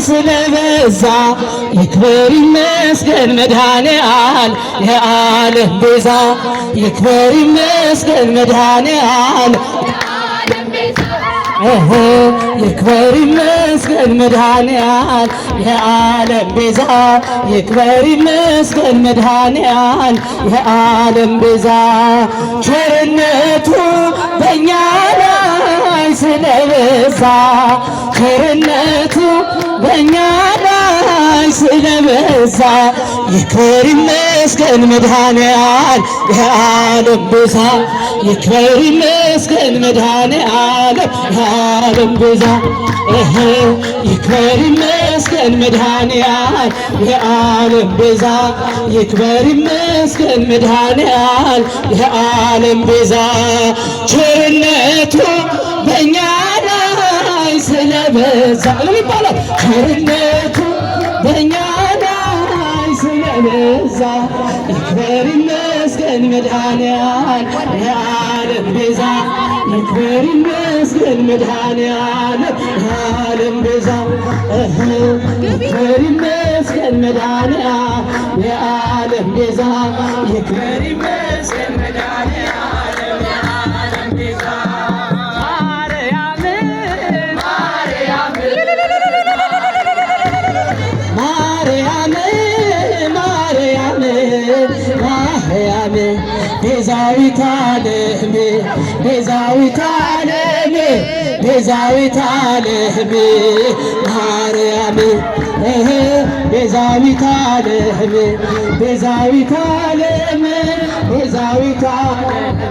ስለበዛ ይክበር ይመስገን መድኃኔዓለም የዓለም ቤዛ ይክበር ይመስገን መድኃኔዓለም ይክበር ይመስገን መድኃኔዓለም የዓለም ቤዛ ይክበር ይመስገን መድኃኔዓለም የዓለም ቤዛ ቸርነቱ በእኛ ላይ ስለበዛ ቸርነቱ በእኛ ላይ ስለበዛ ይክበር ይመስገን መድኃኔዓለም የዓለም ቤዛ ይክበር ይመስገን መድኃኔዓለም የዓለም ቤዛ ይክበር ይመስገን መድኃኔዓለም የዓለም ቤዛ ይክበር ይመስገን መድኃኔዓለም የዓለም ቤዛ ቸርነቱ በእኛ ላይ ስለበዛ ይባላል ቸርነቱ በእኛ ላይ ስለበዛ ይክበር ይመስገን መድኃኔዓለም የዓለም ቤዛ ይክበር ይመስገን መድኃኔዓለም የዓለም ቤዛ ይክበር ይመስገን መድኃኔዓለም የዓለም ቤዛ ይክበር ይመስገን መድኃኔዓለም የዓለም ቤዛ ቤዛዊተ ዓለም ቤዛዊተ ዓለም ቤዛዊተ ዓለም ማርያም ቤዛዊተ ዓለም ቤዛዊተ ዓለም ቤዛዊተ ዓለም